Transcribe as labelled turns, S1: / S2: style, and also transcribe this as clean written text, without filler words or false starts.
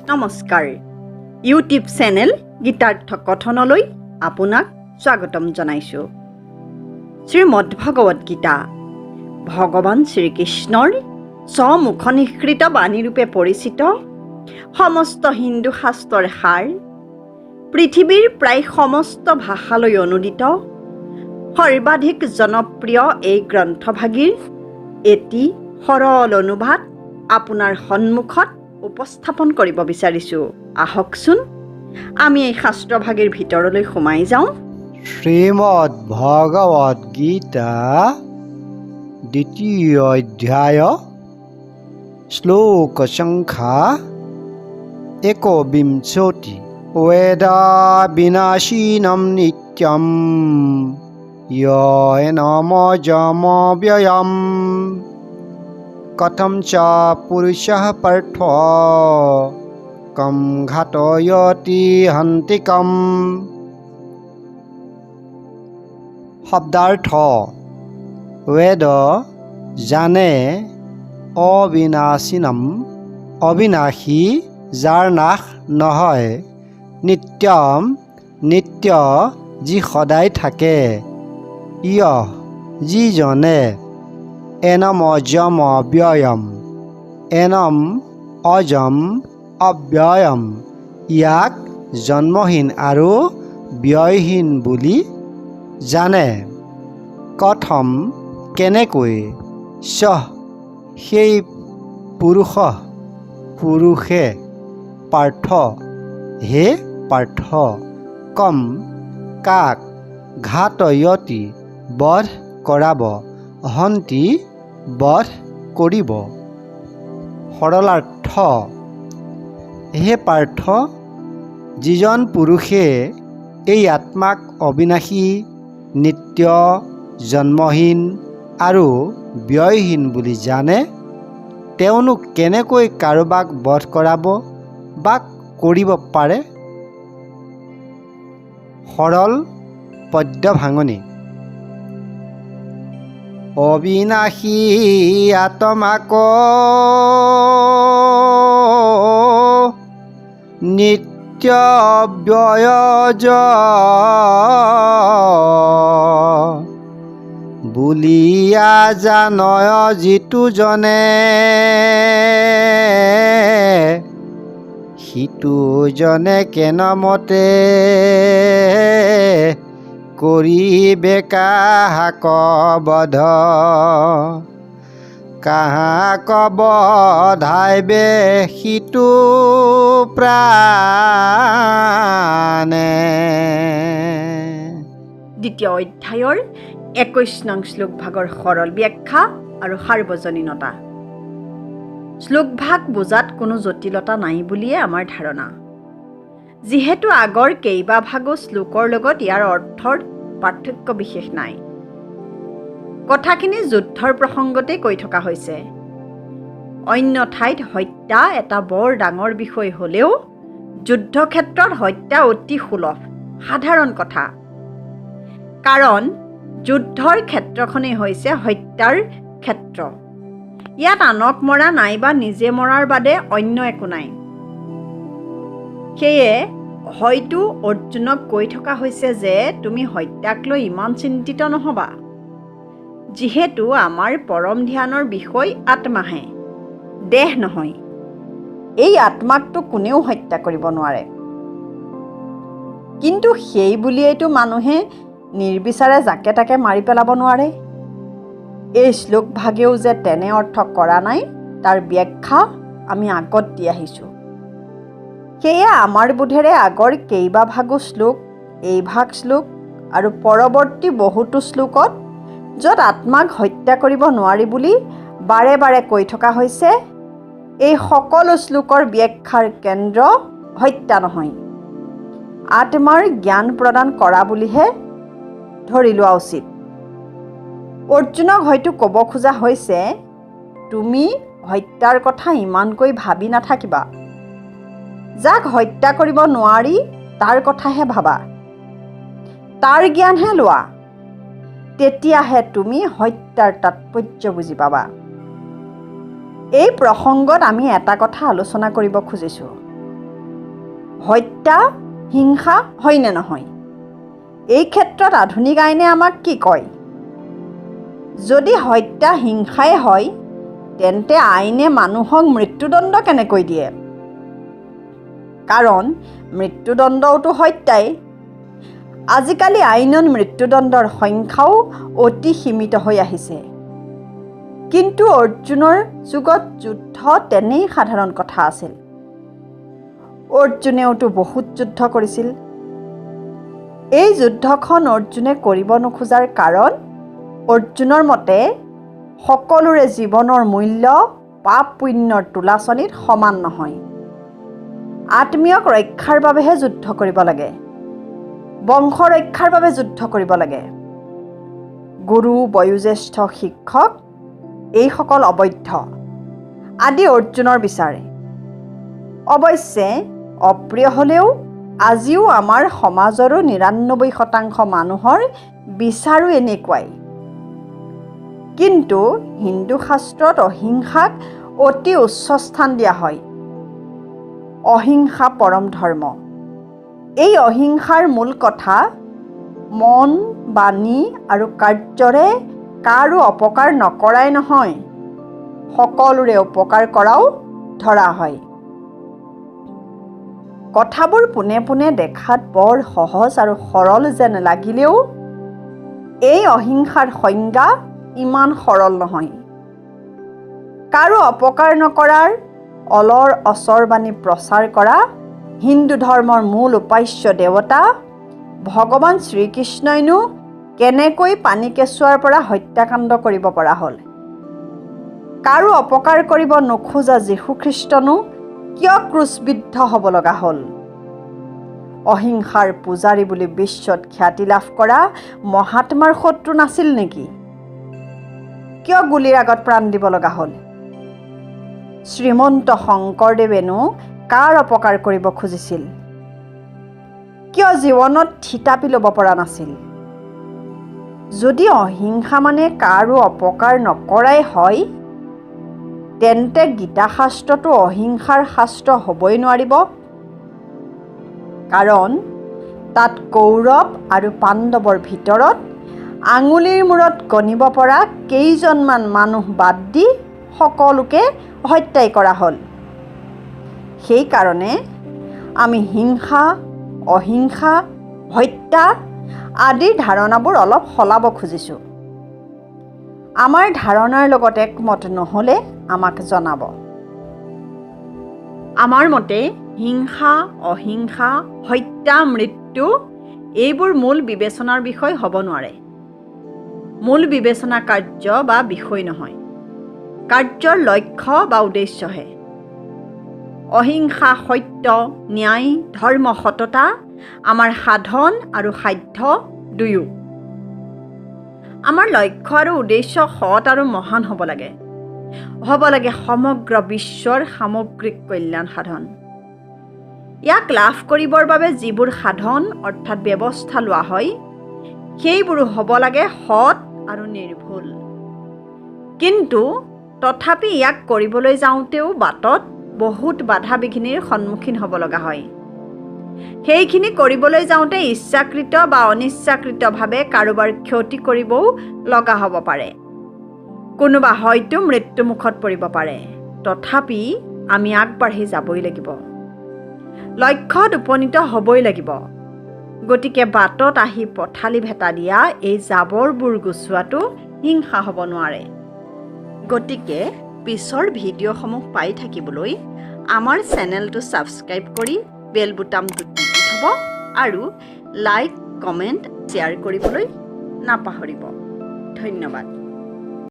S1: নমস্কাৰ YouTube channel Gitartha কথনলৈ আপোনাক স্বাগতম জনাইছোঁ। শ্ৰীমদ্ভগৱত গীতা ভগৱান শ্ৰীকৃষ্ণৰ স্বমুখনিসৃত বাণীৰূপে পৰিচিত সমস্ত হিন্দু শাস্ত্ৰৰ সাৰ, পৃথিৱীৰ প্ৰায় সমস্ত ভাষালৈ অনুদিত সৰ্বাধিক জনপ্ৰিয় এই গ্ৰন্থভাগীৰ এটি সৰল অনুবাদ আপোনাৰ সন্মুখত উপস্থাপন কৰিব বিচাৰিছোঁ। আহকচোন আমি এই শাস্ত্ৰভাগীৰ ভিতৰলৈ সোমাই যাওঁ।
S2: শ্ৰীমদ্ ভগৱত গীতা দ্বিতীয় অধ্যায় শ্লোক সংখ্যা ১বিংশতি। বেদা বিনাশিনম নিত্যম য়েনমজমব্যয়ম কথম চ পুৰুষঃ পাৰ্থ কম ঘাতয়তি হন্তিকম। শব্দাৰ্থ: বেদ জানে অবিনাশিনম অবিনাশী, যাৰ নাশ নহয়, নিত্যম নিত্য, যি সদায় থাকে, যিজনে এনম অজম অব্যয়ম এনম অজম অব্যয়ম, ইয়াক জন্মহীন আৰু ব্যয়হীন বুলি জানে। কথম কেনেকৈ, স্বঃ সেই পুৰুষে পাৰ্থ হে পাৰ্থ, কম কাক, ঘাতয়তি বধ কৰাব, হন্তি বধ কৰিব। সৰলাৰ্থ: হে পাৰ্থ, যিজন পুৰুষে এই আত্মাক অবিনাশী, নিত্য, জন্মহীন আৰু ব্যয়হীন বুলি জানে, তেওঁনো কেনেকৈ কাৰোবাক বধ কৰাব বা কৰিব পাৰে? সৰল পদ্য ভাঙনি: অবিনাশী আত্মাক নিত্য ব্যয়জ বুলিয়া জানয় যিটো জনে, সিটো জনে কেনমতে কৰিবে কাহাক বধ, কাহাক বধাইবে সিটো প্ৰাণে।
S1: দ্বিতীয় অধ্যায়ৰ ২১ নং শ্লোক ভাগৰ সৰল ব্যাখ্যা আৰু সাৰ্বজনীনতা। শ্লোকভাগ বুজাত কোনো জটিলতা নাই বুলিয়ে আমাৰ ধাৰণা, যিহেতু আগৰ কেইবাভাগো শ্লোকৰ লগত ইয়াৰ অৰ্থৰ পাৰ্থক্য বিশেষ নাই। কথাখিনি যুদ্ধৰ প্ৰসংগতে কৈ থকা হৈছে। অন্য ঠাইত হত্যা এটা বৰ ডাঙৰ বিষয় হ'লেও যুদ্ধক্ষেত্ৰত হত্যা অতি সুলভ, সাধাৰণ কথা। কাৰণ যুদ্ধৰ ক্ষেত্ৰখনেই হৈছে হত্যাৰ ক্ষেত্ৰ। ইয়াত আনক মৰা নাইবা নিজে মৰাৰ বাদে অন্য একো নাই। সেয়ে হয়তো অৰ্জুনক কৈ থকা হৈছে যে তুমি হত্যাক লৈ ইমান চিন্তিত নহবা, যিহেতু আমাৰ পৰম ধ্যানৰ বিষয় আত্মাহে, দেহ নহয়। এই আত্মাকটো কোনেও হত্যা কৰিব নোৱাৰে। কিন্তু সেই বুলিয়েইতো মানুহে নিৰ্বিচাৰে যাকে তাকে মাৰি পেলাব নোৱাৰে। এই শ্লোকভাগেও যে তেনে অৰ্থ কৰা নাই, তাৰ ব্যাখ্যা আমি আগত দি আহিছোঁ। সেয়ে আমাৰ বোধেৰে আগৰ কেইবাভাগো শ্লোক, এইভাগ শ্লোক আৰু পৰৱৰ্তী বহুতো শ্লোকত য'ত আত্মাক হত্যা কৰিব নোৱাৰি বুলি বাৰে বাৰে কৈ থকা হৈছে, এই সকলো শ্লোকৰ ব্যাখ্যাৰ কেন্দ্ৰ হত্যা নহয়, আত্মাৰ জ্ঞান প্ৰদান কৰা বুলিহে ধৰি লোৱা উচিত। অৰ্জুনক হয়তো ক'ব খোজা হৈছে, তুমি হত্যাৰ কথা ইমানকৈ ভাবি নাথাকিবা, যাক হত্যা কৰিব নোৱাৰি তাৰ কথাহে ভাবা, তাৰ জ্ঞানহে লোৱা, তেতিয়াহে তুমি হত্যাৰ তাৎপৰ্য বুজি পাবা। এই প্ৰসংগত আমি এটা কথা আলোচনা কৰিব খুজিছোঁ। হত্যা হিংসা হয়নে নহয়? এই ক্ষেত্ৰত আধুনিক আইনে আমাক কি কয়? যদি হত্যা হিংসাই হয়, তেন্তে আইনে মানুহক মৃত্যুদণ্ড কেনেকৈ দিয়ে? কাৰণ মৃত্যুদণ্ডওতো হত্যাই। আজিকালি আইনত মৃত্যুদণ্ডৰ সংখ্যাও অতি সীমিত হৈ আহিছে। কিন্তু অৰ্জুনৰ যুগত যুদ্ধ তেনেই সাধাৰণ কথা আছিল। অৰ্জুনেওতো বহুত যুদ্ধ কৰিছিল। এই যুদ্ধখন অৰ্জুনে কৰিব নোখোজাৰ কাৰণ অৰ্জুনৰ মতে সকলোৰে জীৱনৰ মূল্য পাপ পুণ্যৰ তোলাচনীত সমান নহয়। আত্মীয়ক ৰক্ষাৰ বাবেহে যুদ্ধ কৰিব লাগে। বংশ ৰক্ষাৰ বাবে যুদ্ধ কৰিব লাগে। গুৰু, বয়োজ্যেষ্ঠ, শিক্ষক এইসকল অবৈধ আদি অৰ্জুনৰ বিচাৰে। অৱশ্যে অপ্ৰিয় হ'লেও আজিও আমাৰ সমাজৰো ৯৯% মানুহৰ বিচাৰো এনেকুৱাই। কিন্তু হিন্দু শাস্ত্ৰত অহিংসাক অতি উচ্চ স্থান দিয়া হয়। অহিংসা পৰম ধৰ্ম। এই অহিংসাৰ মূল কথা মন, বাণী আৰু কাৰ্যৰে কাৰো অপকাৰ নকৰাই নহয়, সকলোৰে উপকাৰ কৰাও ধৰা হয়। কথাবোৰ পোনে পোনে দেখাত বৰ সহজ আৰু সৰল যেন লাগিলেও এই অহিংসাৰ সংজ্ঞা ইমান সৰল নহয়। কাৰো অপকাৰ নকৰাৰ অলৰ অচৰ বাণী প্ৰচাৰ কৰা হিন্দু ধৰ্মৰ মূল উপাস্য দেৱতা ভগৱান শ্ৰীকৃষ্ণইনো কেনেকৈ পানী কেঁচুৱাৰ পৰা হত্যাকাণ্ড কৰিব পৰা হ'ল? কাৰো অপকাৰ কৰিব নোখোজা যীশুখ্ৰীষ্টনো কিয় ক্ৰুচবিদ্ধ হ'ব লগা হ'ল? অহিংসাৰ পূজাৰী বুলি বিশ্বত খ্যাতি লাভ কৰা মহাত্মাৰ শত্ৰু নাছিল নেকি? কিয় গুলীৰ আগত প্ৰাণ দিব লগা হ'ল? শ্ৰীমন্ত শংকৰদেৱেনো কাৰ অপকাৰ কৰিব খুজিছিল? কিয় জীৱনত থিতাপি ল'ব পৰা নাছিল? যদি অহিংসা মানে কাৰো অপকাৰ নকৰাই হয়, তেন্তে গীতা শাস্ত্ৰটো অহিংসাৰ শাস্ত্ৰ হ'বই নোৱাৰিব। কাৰণ তাত কৌৰৱ আৰু পাণ্ডৱৰ ভিতৰত আঙুলিৰ মূৰত গণিব পৰা কেইজনমান মানুহ বাদ দি সকলোকে হত্যাই কৰা হ'ল। সেইকাৰণে আমি হিংসা, অহিংসা, হত্যা আদিৰ ধাৰণাবোৰ অলপ সলাব খুজিছোঁ। আমাৰ ধাৰণাৰ লগত একমত নহ'লে আমাক জনাব। আমাৰ মতে হিংসা, অহিংসা, হত্যা, মৃত্যু এইবোৰ মূল বিবেচনাৰ বিষয় হ'ব নোৱাৰে। মূল বিবেচনা কাৰ্য বা বিষয় নহয়, কাৰ্যৰ লক্ষ্য বা উদ্দেশ্যহে। অহিংসা, সত্য, ন্যায়, ধৰ্ম, সততা আমাৰ সাধন আৰু সাধ্য দুয়ো। আমাৰ লক্ষ্য আৰু উদ্দেশ্য সৎ আৰু মহান হ'ব লাগে। হ'ব লাগে সমগ্ৰ বিশ্বৰ সামগ্ৰিক কল্যাণ সাধন। ইয়াক লাভ কৰিবৰ বাবে যিবোৰ সাধন অৰ্থাৎ ব্যৱস্থা লোৱা হয়, সেইবোৰো হ'ব লাগে সৎ আৰু নিৰ্ভুল। কিন্তু তথাপি ইয়াক কৰিবলৈ যাওঁতেও বাটত বহুত বাধা বিঘিনিৰ সন্মুখীন হ'ব লগা হয়। সেইখিনি কৰিবলৈ যাওঁতে ইচ্ছাকৃত বা অনিচ্ছাকৃতভাৱে কাৰোবাৰ ক্ষতি কৰিবও লগা হ'ব পাৰে। কোনোবা হয়তো মৃত্যুমুখত পৰিব পাৰে। তথাপি আমি আগবাঢ়ি যাবই লাগিব। লক্ষ্যত উপনীত হ'বই লাগিব। গতিকে বাটত আহি পথালি ভেটা দিয়া এই জাবৰবোৰ গুচোৱাটো হিংসা হ'ব নোৱাৰে। গতিকে পিছৰ ভিডিঅ'সমূহ পাই থাকিবলৈ আমাৰ চেনেলটো ছাবস্ক্ৰাইব কৰি বেল বুটামটো টিপি থ'ব আৰু লাইক, কমেণ্ট, শ্বেয়াৰ কৰিবলৈ নাপাহৰিব। ধন্যবাদ।